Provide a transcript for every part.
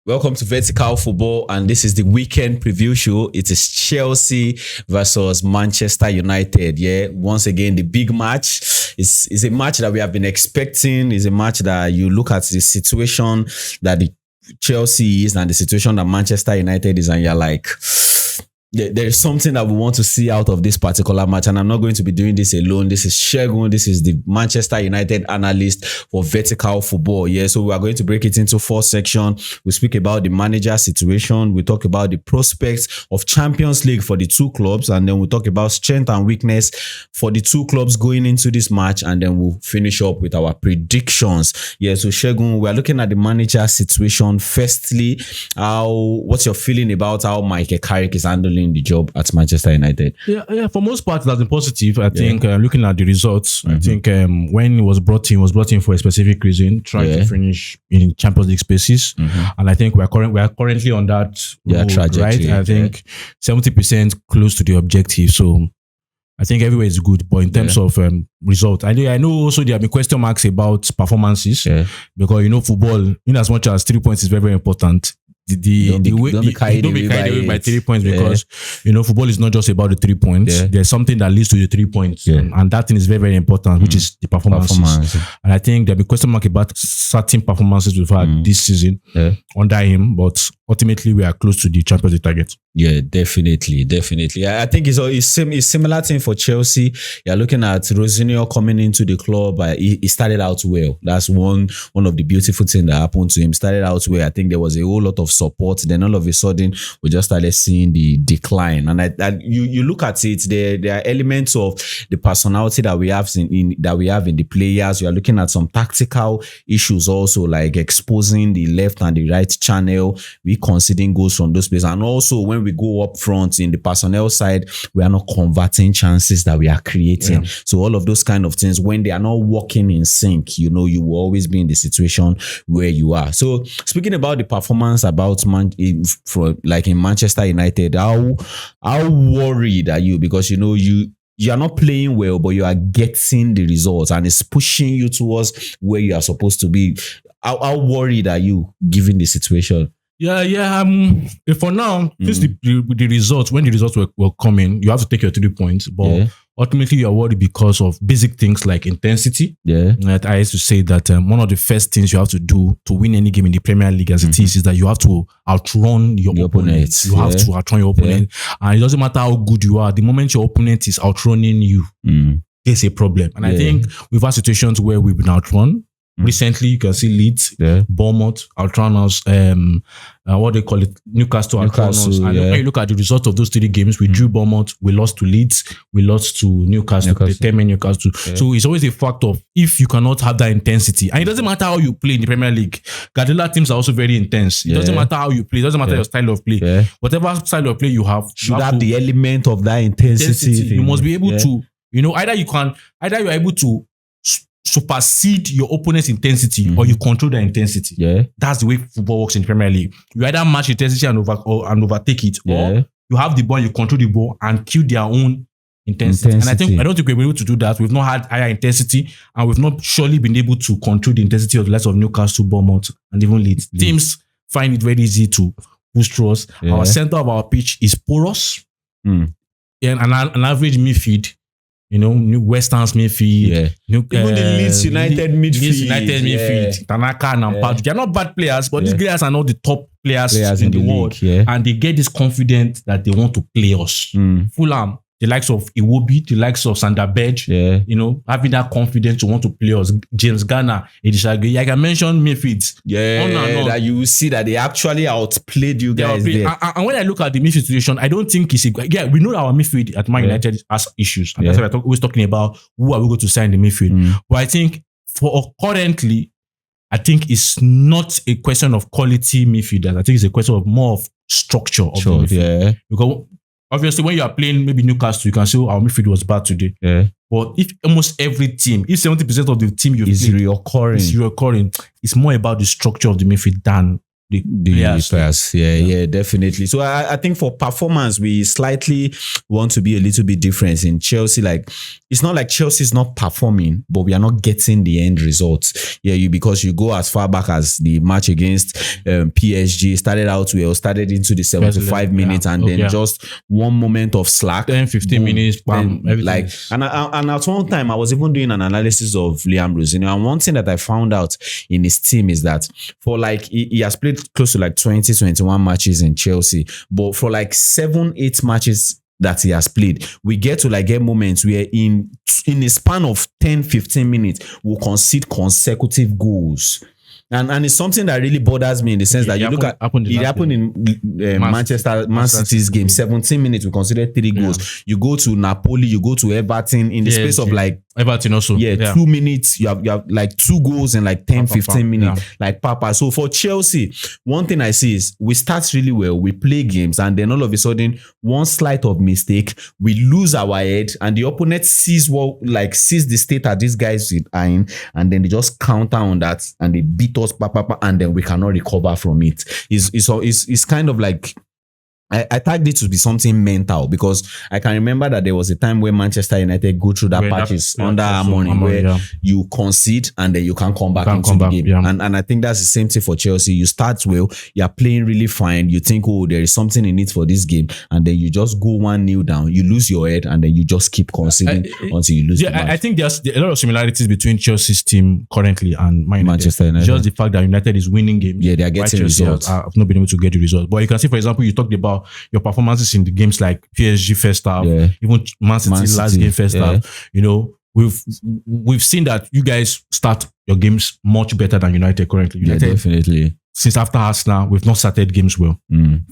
Welcome to Vertical Football, and this is the weekend preview show. It is Chelsea versus Manchester United. Yeah, once again, the big match is a match that we have been expecting. It's a match that you look at the situation that the Chelsea is and the situation that Manchester United is, and you're like, there's something that we want to see out of this particular match, and I'm not going to be doing this alone. This is Shegun. This is the Manchester United analyst for Vertical Football. Yeah, so we are going to break it into 4 sections. We speak about the manager situation. We talk about the prospects of Champions League for the two clubs, and then we talk about strength and weakness for the two clubs going into this match, and then we'll finish up with our predictions. Yeah, so Shegun, we are looking at the manager situation. Firstly, what's your feeling about how Michael Carrick is handling the job at Manchester United? Yeah. For most part, that's been positive. I think looking at the results, I think when he was brought in for a specific reason, trying to finish in Champions League spaces, and I think we are currently on that road, trajectory, right? I think 70% close to the objective. So I think everywhere is good, but in terms of result, I know also there have been question marks about performances because football, in as much as 3 points is very, very important. Don't be carried away by 3 points because football is not just about the 3 points. There's something that leads to the 3 points, and that thing is very, very important, which is the performances. And I think there'll be question mark about certain performances we've had this season under him, but ultimately we are close to the Champions League target. Yeah, definitely. I think it's similar thing for Chelsea. You're looking at Rosenior coming into the club. He started out well. That's one of the beautiful things that happened to him. Started out well. I think there was a whole lot of support. Then all of a sudden, we just started seeing the decline. And you look at it, there are elements of the personality that we have in the players. You are looking at some tactical issues also, like exposing the left and the right channel. We conceding goals from those places, and also when we go up front in the personnel side, we are not converting chances that we are creating. So all of those kind of things, when they are not working in sync, you will always be in the situation where you are. So speaking about the performance about in Manchester United, how worried are you? Because you are not playing well, but you are getting the results, and it's pushing you towards where you are supposed to be. How worried are you given the situation? Yeah. For now, since the results, when the results were coming, you have to take your 3 points, but ultimately you are worried because of basic things like intensity. I used to say that one of the first things you have to do to win any game in the Premier League as it is that you have to outrun your opponent. You have to outrun your opponent, and it doesn't matter how good you are. The moment your opponent is outrunning you, there's a problem. And I think we've had situations where we've been outrun. Recently, you can see Leeds, Bournemouth, outrun us, what they call it, Newcastle outrun us. And when you look at the result of those 3 games, we drew Bournemouth, we lost to Leeds, we lost to Newcastle. The 10-man Newcastle. So it's always a fact of if you cannot have that intensity, and it doesn't matter how you play in the Premier League. Guardiola teams are also very intense. It doesn't matter how you play, it doesn't matter your style of play. Whatever style of play you have, should have the element of that intensity. You must be able to, either you're able to supersede your opponent's intensity or you control their intensity. That's the way football works in the Premier League. You either match intensity and overtake it, or you have the ball, you control the ball and kill their own intensity. And I don't think we're able to do that. We've not had higher intensity, and we've not surely been able to control the intensity of the likes of Newcastle, Bournemouth, and even Leeds. Teams find it very easy to push through us. Our center of our pitch is porous. And an average midfield, West Ham's midfield, even the Leeds United midfield, Tanaka and Ampadu. They are not bad players, but these players are not the top players in the world, and they get this confidence that they want to play us. Fulham, the likes of Iwobi, the likes of Sander Berge, having that confidence to want to play us. James Garner, Edishage, I can mention midfields. That you will see that they actually outplayed you guys there. And when I look at the midfield situation, I don't think it's we know our midfield at Man United has issues. And that's why we're always talking about who are we going to sign in the midfield. But I think currently, I think it's not a question of quality midfielders. I think it's a question of more of structure of the midfield. Because obviously, when you are playing maybe Newcastle, you can say, our midfield was bad today. But if almost every team, if 70% of the team is reoccurring, it's more about the structure of the midfield than the players. Yeah, definitely. So I think for performance, we slightly want to be a little bit different in Chelsea. Like, it's not like Chelsea is not performing, but we are not getting the end results. Yeah, because you go as far back as the match against PSG, started out well, started into the 75 minutes, and then just one moment of slack. 10-15 minutes, bam, like, and at one time I was even doing an analysis of Liam Rosenior, and one thing that I found out in his team is that for like he has played close to like 20-21 matches in Chelsea, but for like 7-8 matches that he has played, we get to like get moments where in a span of 10-15 minutes we'll concede consecutive goals. And it's something that really bothers me in the sense that you look at it happened in Man City's game. 17 minutes, we considered 3 goals. You go to Napoli, you go to Everton in the space of like Everton also. 2 minutes, you have like 2 goals in like 10-15 minutes. Like Papa. So for Chelsea, one thing I see is we start really well, we play games, and then all of a sudden, one slight of mistake, we lose our head, and the opponent sees the state that these guys are in, and then they just counter on that and they beat us, and then we cannot recover from it. It's kind of like, I tagged it to be something mental, because I can remember that there was a time where Manchester United go through that patches under Amorim where you concede and then you can't come back into the game. Yeah. And I think that's the same thing for Chelsea. You start well, you're playing really fine, you think, oh, there is something in it for this game, and then you just go 1-0 down, you lose your head, and then you just keep conceding until you lose the match. I think there's a lot of similarities between Chelsea's team currently and Manchester United. Just the fact that United is winning games. Yeah, they are getting results. I've not been able to get the results. But you can see, for example, you talked about your performances in the games like PSG first half, even Man City last game first half. You know, we've seen that you guys start your games much better than United currently. United, definitely. Since after Arsenal, we've not started games well.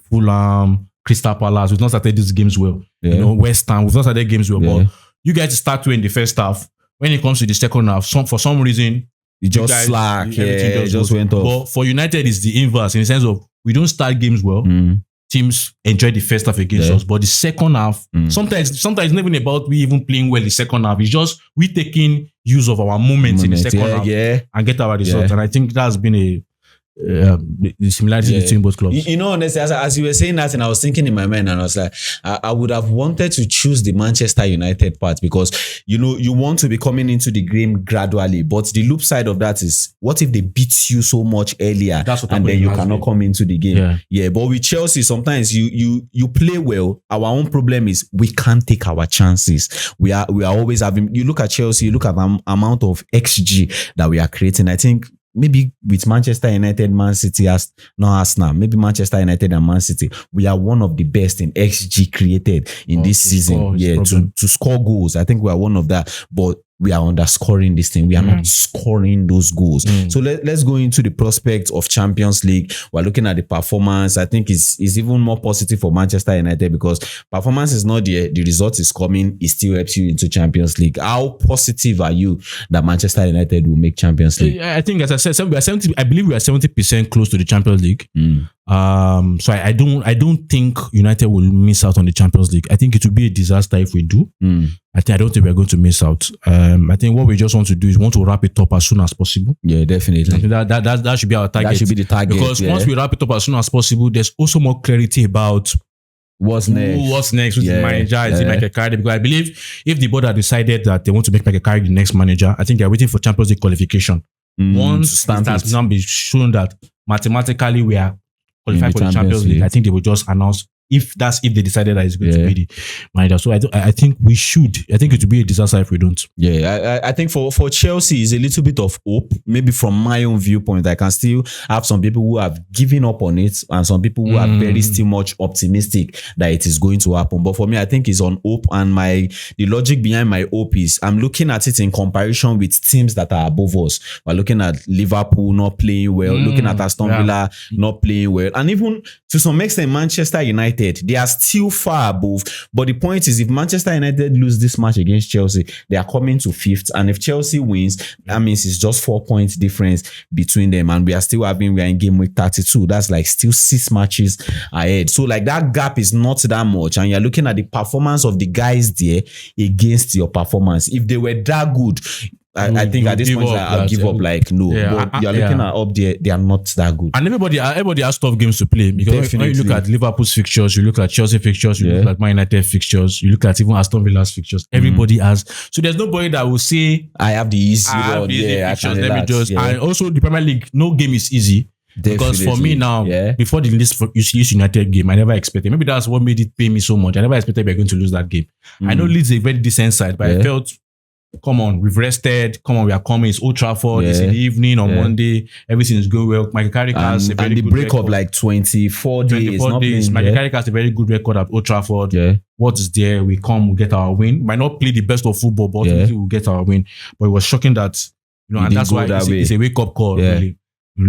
Fulham, Crystal Palace, we've not started these games well. You know, West Ham, we've not started games well. But you guys start well in the first half. When it comes to the second half, for some reason, it just slack. It just went off. But for United, it's the inverse, in the sense of we don't start games well. Teams enjoy the first half against us, but the second half, sometimes it's not even about we even playing well the second half. It's just we taking use of our moments in the second half and get our results. And I think that's been the similarity between both clubs. You know, honestly, as you were saying that, and I was thinking in my mind, and I was like, I would have wanted to choose the Manchester United part, because you know you want to be coming into the game gradually, but the loop side of that is, what if they beat you so much earlier and then you cannot come into the game? But with Chelsea, sometimes you play well. Our own problem is we can't take our chances. We are always having. You look at Chelsea, you look at the amount of XG that we are creating. I think maybe with Manchester United, Man City, not Arsenal, maybe Manchester United and Man City, we are one of the best in XG created in this season. To score goals. I think we are one of that. But we are underscoring this thing. We are not scoring those goals. So let's go into the prospect of Champions League. We're looking at the performance. I think it's even more positive for Manchester United, because performance is not there. The result is coming. It still helps you into Champions League. How positive are you that Manchester United will make Champions League? I think, as I said, I believe we are 70% close to the Champions League. So I don't think United will miss out on the Champions League. I think it will be a disaster if we do. I don't think we're going to miss out. I think what we just want to do is want to wrap it up as soon as possible. Yeah, definitely. I think that should be our target. That should be the target. Because once we wrap it up as soon as possible, there's also more clarity about what's next with the manager. Is it Michael Carrick? Because I believe if the board had decided that they want to make Michael Carrick the next manager, I think they're waiting for Champions League qualification. Once it has now been shown that mathematically we are qualified for the Champions League, I think they will just announce if they decided that it's going to be the manager. So I think we should. I think it would be a disaster if we don't. I think for Chelsea is a little bit of hope. Maybe from my own viewpoint, I can still have some people who have given up on it, and some people who are very still much optimistic that it is going to happen. But for me, I think it's on hope, and the logic behind my hope is I'm looking at it in comparison with teams that are above us. We're looking at Liverpool not playing well, looking at Aston Villa not playing well, and even to some extent Manchester United. They are still far above, but the point is, if Manchester United lose this match against Chelsea, they are coming to 5th, and if Chelsea wins, that means it's just 4 points difference between them, and we are in game week 32. That's like still 6 matches ahead. So like that gap is not that much, and you're looking at the performance of the guys there against your performance. If they were that good, I think at this point I'll give up. Like no, but you're looking at up there, they are not that good. And everybody has tough games to play because when you look at Liverpool's fixtures, you look at Chelsea fixtures, you look at Man United fixtures, you look at even Aston Villa's fixtures. Everybody has. So there's nobody that will say I have the easy one. Fixtures. Let me just. And also the Premier League, no game is easy. Because for me now, before the Leeds United game, I never expected. Maybe that's what made it pay me so much. I never expected we were going to lose that game. I know Leeds is a very decent side, but I felt, come on, we've rested. Come on, we are coming. It's Old Trafford. It's in the evening on Monday. Everything is going well. Michael Carrick has a very good record. And the break of like 24 days. Michael Carrick has a very good record at Old Trafford. What is there? We come, we get our win. Might not play the best of football, but we'll get our win. But it was shocking that, and that's why it's a wake-up call, really.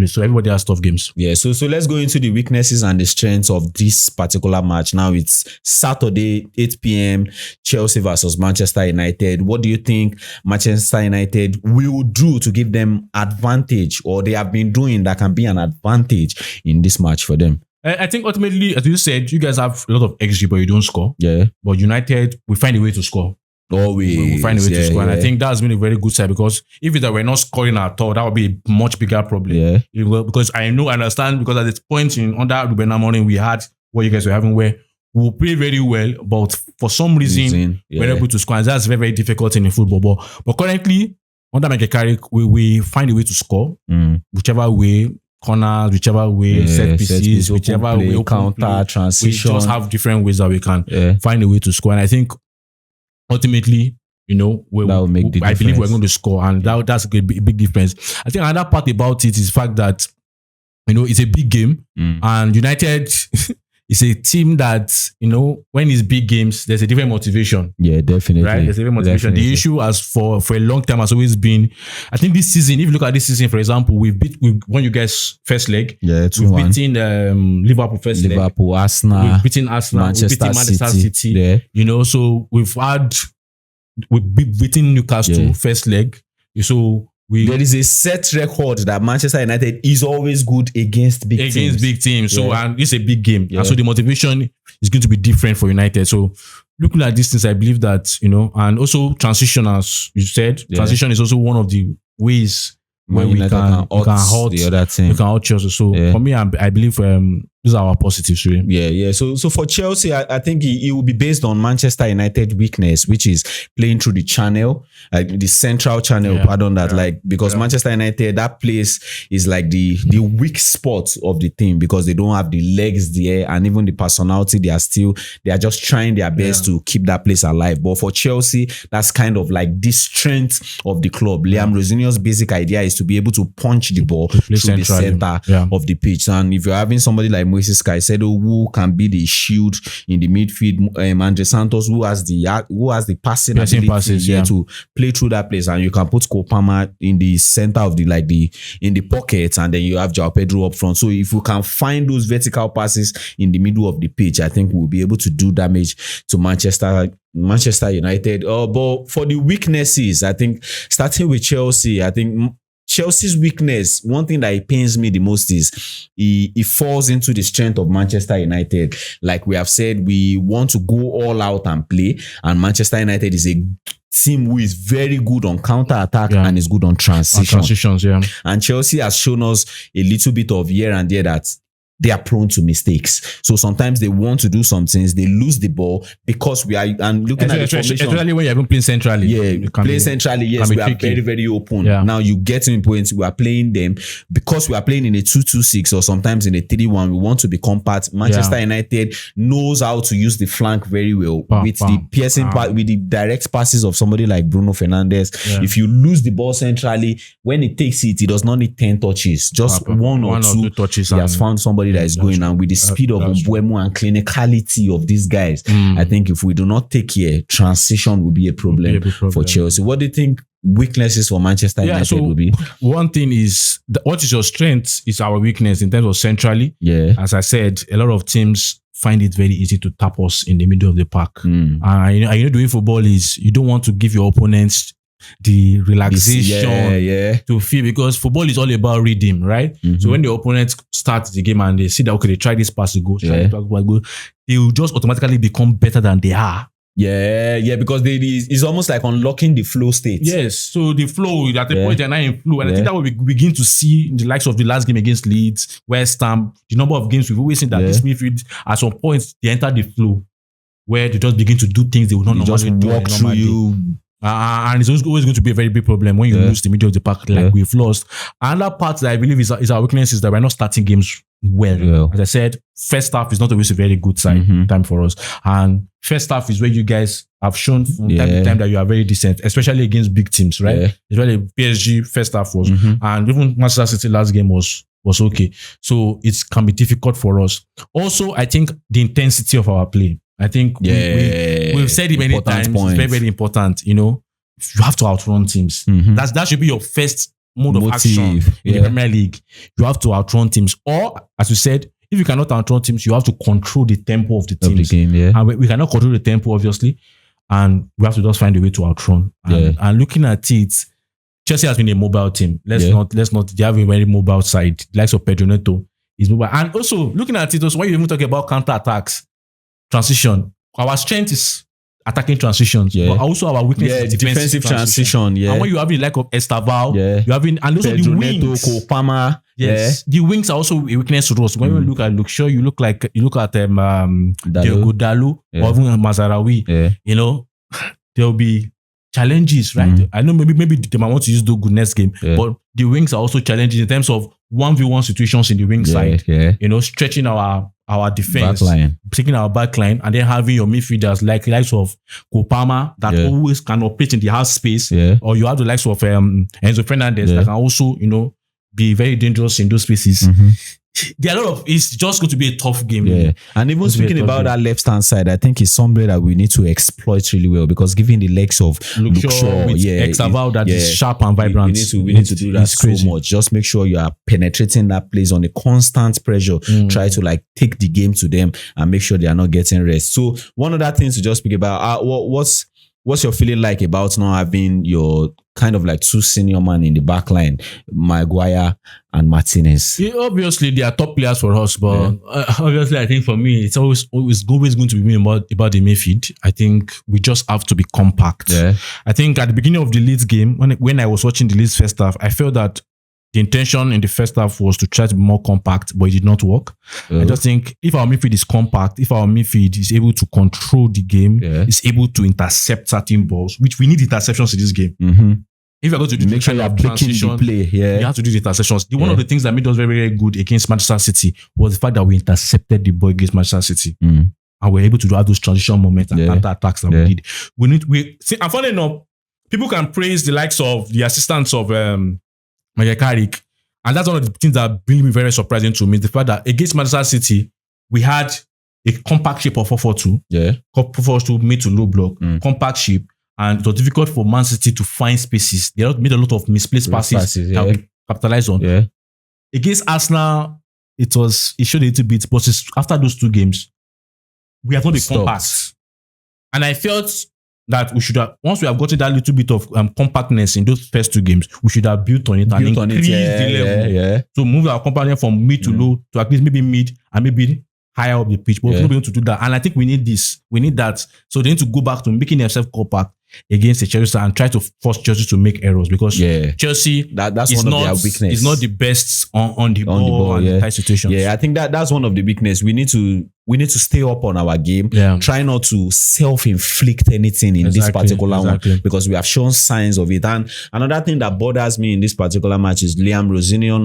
So everybody has tough games. So let's go into the weaknesses and the strengths of this particular match. Now it's Saturday, 8 p.m. Chelsea versus Manchester United. What do you think Manchester United will do to give them advantage, or they have been doing that can be an advantage in this match for them? I think ultimately, as you said, you guys have a lot of XG, but you don't score. But United, we find a way to score. We find a way to score. And I think that's been a very good side, because if it were not scoring at all, that would be a much bigger problem. Because I understand, because at this point under Ruben Amorim, we had what you guys were having where we play very well, but for some reason, we're not able to score. And that's very, very difficult in football. But currently, under Michael Carrick, we find a way to score, whichever way. Corners, whichever way, set pieces, whichever way, counter, transition. We just have different ways that we can find a way to score. And I think ultimately, that will make the difference. I believe we're going to score, and that's a big difference. I think another part about it is the fact that it's a big game, and United is a team that when it's big games, there's a different motivation. Definitely. Right, there's a different motivation. Definitely. The issue has for a long time has always been, I think this season, if you look at this season, for example, we won you guys first leg. We've beaten Liverpool first leg. Arsenal. We've beaten Arsenal. We've beaten Manchester City. So we've beaten Newcastle first leg. So there is a set record that Manchester United is always good against big teams. So and it's a big game. And so the motivation is going to be different for United. So looking at these things, I believe that, and also transition, as you said, transition is also one of the ways where we can halt the other team. We can halt Chelsea. So for me, I believe these are our positives, really. So for Chelsea, I think it will be based on Manchester United weakness, which is playing through the channel, the central channel. Because Manchester United, that place is like the weak spot of the team, because they don't have the legs there, and even the personality. They are just trying their best to keep that place alive. But for Chelsea, that's kind of like the strength of the club. Liam Rosenior's basic idea is to be able to punch the ball through the center of the pitch. And if you're having somebody like Moises Caicedo, who can be the shield in the midfield, Andre Santos, who has the passing ability to play through that place, and you can put Kopama in the center of in the pocket, and then you have João Pedro up front. So if we can find those vertical passes in the middle of the pitch, I think we'll be able to do damage to Manchester United. But for the weaknesses, I think starting with Chelsea, I think Chelsea's weakness, one thing that pains me the most is it falls into the strength of Manchester United. Like we have said, we want to go all out and play, and Manchester United is a team who is very good on counter-attack and is good on transitions. And Chelsea has shown us a little bit of here and there that they are prone to mistakes. So sometimes they want to do some things, they lose the ball because we are looking at the formation. Especially when you haven't played centrally. Playing centrally, yes, we are very, very open. Now you get in points, we are playing them because we are playing in a 2-2-6 or sometimes in a 3-1. We want to be compact. Manchester United knows how to use the flank very well with the piercing part, with the direct passes of somebody like Bruno Fernandes. If you lose the ball centrally, when it takes it does not need 10 touches, just one or two touches. He has found somebody that is going, and with the speed of Mbeumo and clinicality of these guys, I think if we do not take care, transition will be a problem for Chelsea. What do you think weaknesses for Manchester United will be? One thing is, what is your strength is our weakness in terms of centrally. As I said, a lot of teams find it very easy to tap us in the middle of the park. And the way football is, you don't want to give your opponents the relaxation to feel, because football is all about rhythm, right? So when the opponent starts the game and they see that, okay, they try this pass to go, they will just automatically become better than they are. Yeah, because it's almost like unlocking the flow state. Yes, so the flow at the point they're not in flow, and I think that we begin to see in the likes of the last game against Leeds, West Ham, the number of games we've always seen that this midfield at some point they enter the flow where they just begin to do things they would not normally do. Walk through you. And it's always going to be a very big problem when you lose the middle of the pack like we've lost. Another part that I believe is our weakness is that we're not starting games well. As I said, first half is not always a very good time for us. And first half is where you guys have shown from time to time that you are very decent, especially against big teams, right? Yeah. Especially PSG first half was. And even Manchester City last game was okay. So it can be difficult for us. Also, I think the intensity of our play. I think we've said it many times. It's very, very important. You know, you have to outrun teams. That should be your first mode of action in the Premier League. You have to outrun teams. Or, as you said, if you cannot outrun teams, you have to control the tempo of the teams. Of the game, And we cannot control the tempo, obviously. And we have to just find a way to outrun. And looking at it, Chelsea has been a mobile team. Let's not. They have a very mobile side. The likes of Pedro Neto is mobile. And also, looking at it, also when you even talk about counter attacks, transition. Our strength is attacking transitions, but also our weakness is defensive transition. And when you have the like of Estaval, you have and also Pedro the wings. Kopama, the wings are also a weakness to us. When you look at Luxor, you look at Diogo Dalot or even Mazaraoui. You know, there will be challenges, right? I know maybe they might want to use the goodness game, but the wings are also challenges in terms of 1v1 situations in the wing side. You know, stretching our defense, taking our back line, and then having your midfielders like the likes of Kopama that always can operate in the half space, or you have the likes of Enzo Fernandez that can also, you know, be very dangerous in those spaces. There are a lot of. It's just going to be a tough game. And even speaking about that left hand side, I think it's somewhere that we need to exploit really well because given the legs of Luxor with Exaval that is sharp and vibrant, we need to do that so much. Just make sure you are penetrating that place on a constant pressure. Try to like take the game to them and make sure they are not getting rest. So one of the things to just speak about, what's your feeling like about not having your kind of like two senior man in the back line, Maguire and Martinez? Obviously, they are top players for us, but obviously, I think for me, it's always going to be about the midfield. I think we just have to be compact. I think at the beginning of the Leeds game, when I was watching the Leeds first half, I felt that the intention in the first half was to try to be more compact, but it did not work. I just think if our midfield is compact, if our midfield is able to control the game, is able to intercept certain balls, which we need interceptions in this game. If you're going to do make sure you're breaking the play, you have to do the interceptions. One of the things that made us very, very good against Manchester City was the fact that we intercepted the ball against Manchester City. And we're able to do all those transition moments and counter attacks that we did. We see, and funny enough, people can praise the likes of the assistants of Carrick, and that's one of the things that bring me very surprising to me. The fact that against Manchester City, we had a compact shape of 4-4-2. 4-4-2 mid to low block, compact shape, and it was difficult for Man City to find spaces. They made a lot of misplaced passes that we capitalized on. Against Arsenal, it showed a little bit, but after those two games, we have not been compact. And I felt that we should have, once we have gotten that little bit of compactness in those first two games, we should have built on it and increased the level. So move our company from mid to low to at least maybe mid and maybe higher up the pitch. But we're not able to do that. And I think we need this. We need that. So they need to go back to making themselves compact against the Chelsea and try to force Chelsea to make errors because Chelsea that's one of their weaknesses. Is not the best on the ball and the tight situations. I think that's one of the weaknesses. We need to stay up on our game. Try not to self-inflict anything in this particular one because we have shown signs of it. And another thing that bothers me in this particular match is Liam Rosenior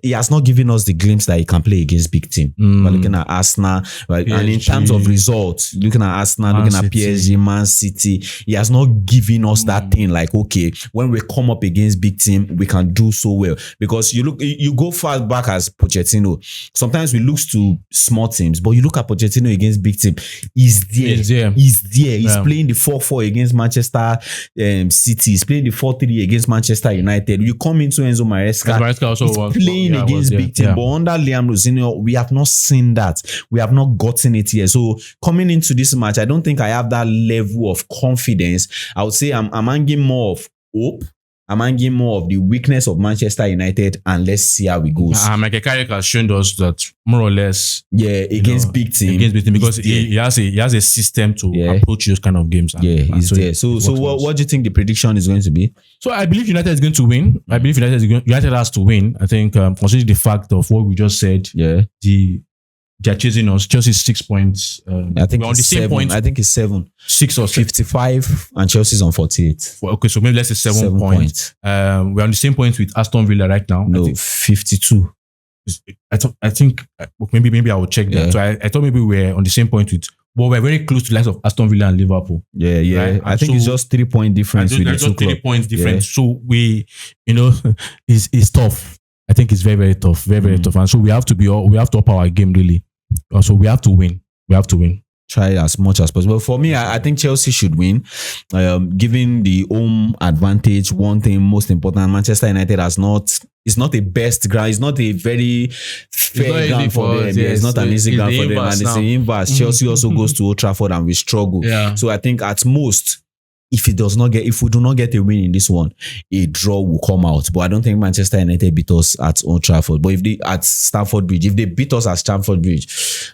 he has not given us the glimpse that he can play against big team. We're looking at Arsenal, right? And in terms of results, looking at Arsenal, looking at PSG, Man City, he has not given us that thing like, okay, when we come up against big team, we can do so well. Because you go far back as Pochettino. Sometimes we look to small teams, but you look at Pochettino against big team, he's there. He's playing the 4-4 against Manchester City. He's playing the 4-3 against Manchester United. You come into Enzo Maresca, also he's playing against big team. But under Liam Rosenior, we have not seen that. We have not gotten it here. So coming into this match, I don't think I have that level of confidence. I would say I'm hanging more of hope I'm hanging more of the weakness of Manchester United, and let's see how it goes. Like Carrick has shown us that more or less, against big team, because he has a system to approach those kind of games. He's there. So what do you think the prediction is going to be? So I believe United is going to win. I believe United has to win. I think considering the fact of what we just said, they're chasing us. Chelsea 6 points. I think we're on the same point. I think it's 7. 6 or 55, and Chelsea's on 48. Okay, so maybe let's say 7 points. We're on the same point with Aston Villa right now. No, 52. I think maybe I will check that. So I thought maybe we're on the same point with. But we're very close to the likes of Aston Villa and Liverpool. Yeah. Right? I think it's just 3 point difference with the two clubs. 3 points difference. So we, it's tough. I think it's very, very tough. Very, very tough. And so we have to up our game really. So we have to win. Try as much as possible. For me, I think Chelsea should win. Given the home advantage, one thing most important, Manchester United it's not a best ground. It's not a very fair ground for them. It's not an easy ground for them. And it's the inverse. Chelsea also goes to Old Trafford and we struggle. Yeah. So I think at most, if we do not get a win in this one, a draw will come out. But I don't think Manchester United beat us at Old Trafford. But at Stamford Bridge, if they beat us at Stamford Bridge,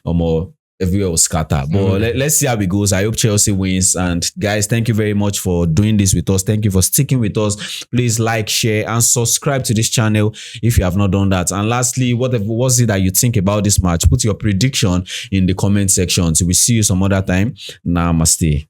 everywhere will scatter. But let's see how it goes. I hope Chelsea wins. And guys, thank you very much for doing this with us. Thank you for sticking with us. Please like, share, and subscribe to this channel if you have not done that. And lastly, what was it that you think about this match? Put your prediction in the comment section. So we'll see you some other time. Namaste.